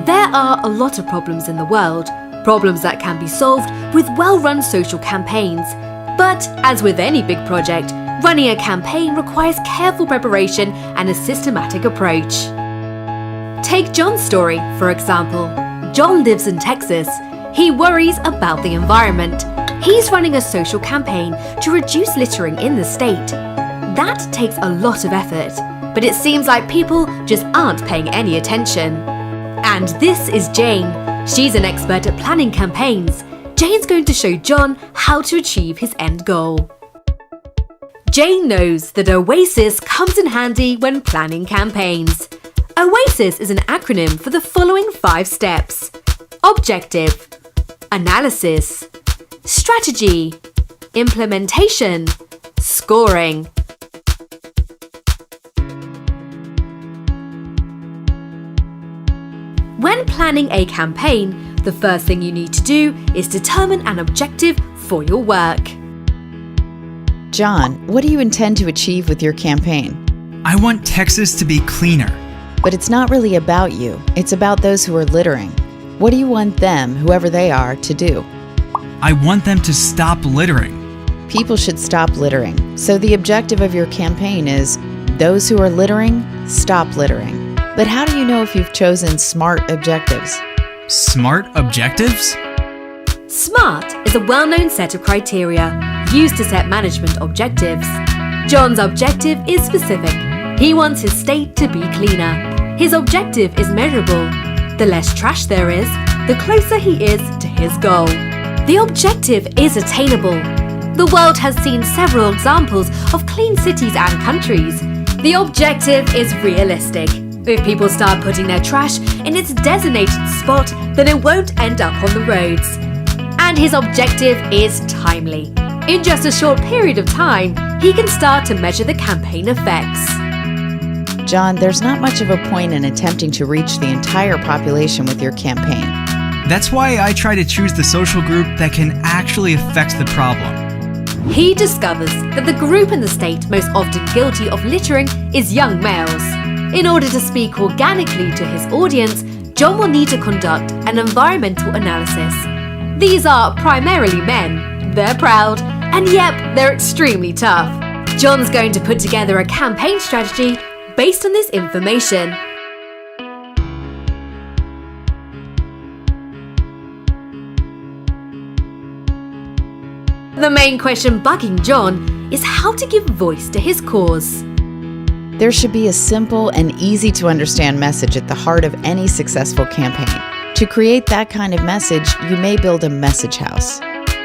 There are a lot of problems in the world, problems that can be solved with well-run social campaigns. But as with any big project, running a campaign requires careful preparation and a systematic approach. Take John's story, for example. John lives in Texas. He worries about the environment. He's running a social campaign to reduce littering in the state. That takes a lot of effort, but it seems like people just aren't paying any attention. And this is Jane. She's an expert at planning campaigns. Jane's going to show John how to achieve his end goal. Jane knows that OASIS comes in handy when planning campaigns. OASIS is an acronym for the following 5 steps: objective, analysis, strategy, implementation, scoring. When planning a campaign, the first thing you need to do is determine an objective for your work. John, what do you intend to achieve with your campaign? I want Texas to be cleaner. But it's not really about you. It's about those who are littering. What do you want them, whoever they are, to do? I want them to stop littering. People should stop littering. So the objective of your campaign is, those who are littering, stop littering. But how do you know if you've chosen SMART objectives? Smart objectives? SMART is a well-known set of criteria used to set management objectives. John's objective is specific. He wants his state to be cleaner. His objective is measurable. The less trash there is, the closer he is to his goal. The objective is attainable. The world has seen several examples of clean cities and countries. The objective is realistic. If people start putting their trash in its designated spot, then it won't end up on the roads. And his objective is timely. In just a short period of time, he can start to measure the campaign effects. John, there's not much of a point in attempting to reach the entire population with your campaign. That's why I try to choose the social group that can actually affect the problem. He discovers that the group in the state most often guilty of littering is young males. In order to speak organically to his audience, John will need to conduct an environmental analysis. These are primarily men. They're proud, and yep, they're extremely tough. John's going to put together a campaign strategy based on this information. The main question bugging John is how to give voice to his cause. There should be a simple and easy to understand message at the heart of any successful campaign. To create that kind of message, you may build a message house.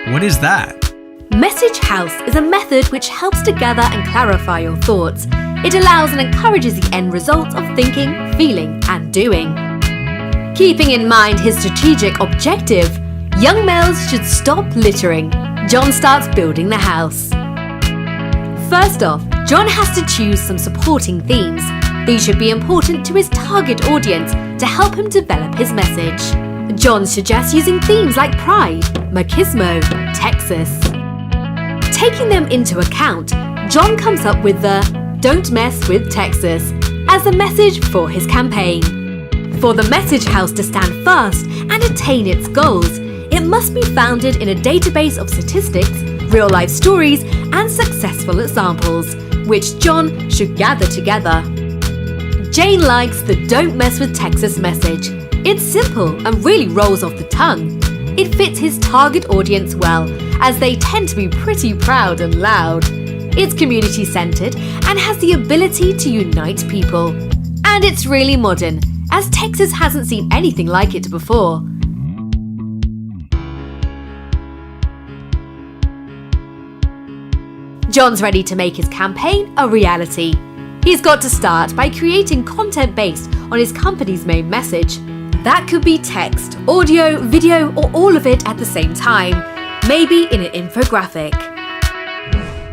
What is that? Message House is a method which helps to gather and clarify your thoughts. It allows and encourages the end results of thinking, feeling, and doing. Keeping in mind his strategic objective, young males should stop littering. John starts building the house. First off, John has to choose some supporting themes. These should be important to his target audience to help him develop his message. John suggests using themes like pride, machismo, Texas. Taking them into account, John comes up with the "Don't mess with Texas" as the message for his campaign. For the message house to stand fast and attain its goals, it must be founded in a database of statistics, real-life stories, and successful examples, which John should gather together. Jane likes the "Don't mess with Texas" message. It's simple and really rolls off the tongue. It fits his target audience well, as they tend to be pretty proud and loud. It's community-centered and has the ability to unite people. And it's really modern, as Texas hasn't seen anything like it before. John's ready to make his campaign a reality. He's got to start by creating content based on his company's main message. That could be text, audio, video, or all of it at the same time, maybe in an infographic.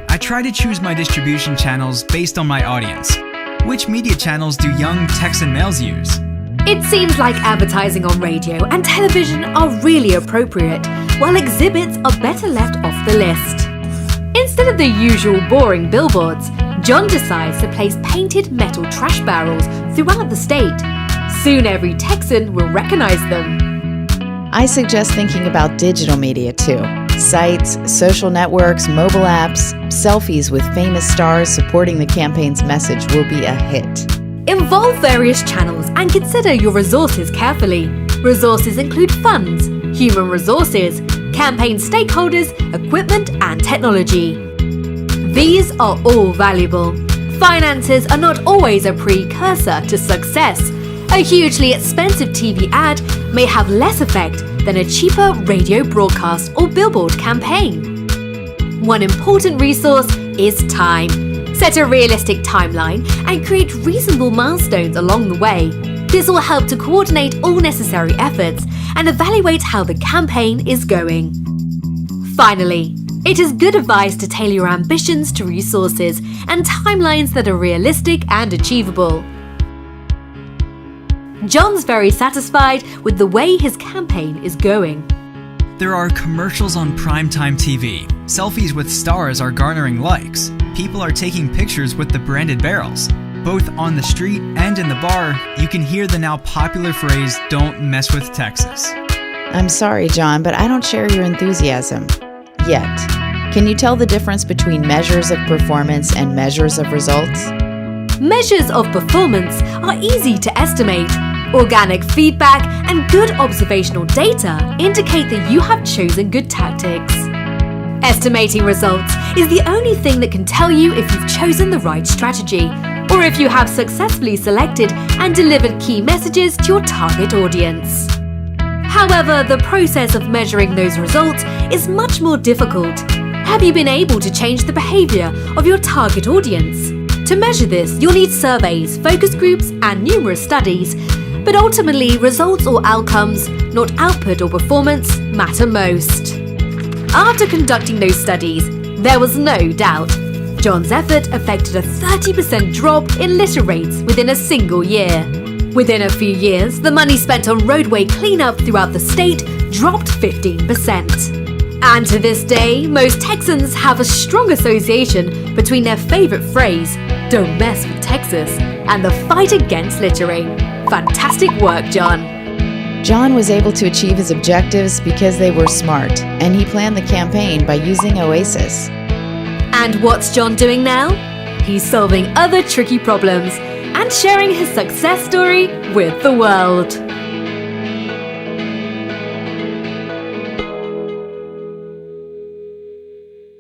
I try to choose my distribution channels based on my audience. Which media channels do young Texan males use? It seems like advertising on radio and television are really appropriate, while exhibits are better left off the list. Instead of the usual boring billboards, John decides to place painted metal trash barrels throughout the state. Soon every Texan will recognize them. I suggest thinking about digital media too. Sites, social networks, mobile apps, selfies with famous stars supporting the campaign's message will be a hit. Involve various channels and consider your resources carefully. Resources include funds, human resources, campaign stakeholders, equipment, and technology. These are all valuable. Finances are not always a precursor to success. A hugely expensive TV ad may have less effect than a cheaper radio broadcast or billboard campaign. One important resource is time. Set a realistic timeline and create reasonable milestones along the way. This will help to coordinate all necessary efforts and evaluate how the campaign is going. Finally, it is good advice to tailor your ambitions to resources and timelines that are realistic and achievable. John's very satisfied with the way his campaign is going. There are commercials on primetime TV. Selfies with stars are garnering likes. People are taking pictures with the branded barrels. Both on the street and in the bar, you can hear the now popular phrase, "Don't mess with Texas." I'm sorry, John, but I don't share your enthusiasm. Yet. Can you tell the difference between measures of performance and measures of results? Measures of performance are easy to estimate. Organic feedback and good observational data indicate that you have chosen good tactics. Estimating results is the only thing that can tell you if you've chosen the right strategy, or if you have successfully selected and delivered key messages to your target audience. However, the process of measuring those results is much more difficult. Have you been able to change the behavior of your target audience? To measure this, you'll need surveys, focus groups, and numerous studies. But ultimately, results or outcomes, not output or performance, matter most. After conducting those studies, there was no doubt. John's effort affected a 30% drop in litter rates within a single year. Within a few years, the money spent on roadway cleanup throughout the state dropped 15%. And to this day, most Texans have a strong association between their favorite phrase, "Don't mess with Texas," and the fight against littering. Fantastic work, John. John was able to achieve his objectives because they were smart, and he planned the campaign by using Oasis. And what's John doing now? He's solving other tricky problems and sharing his success story with the world.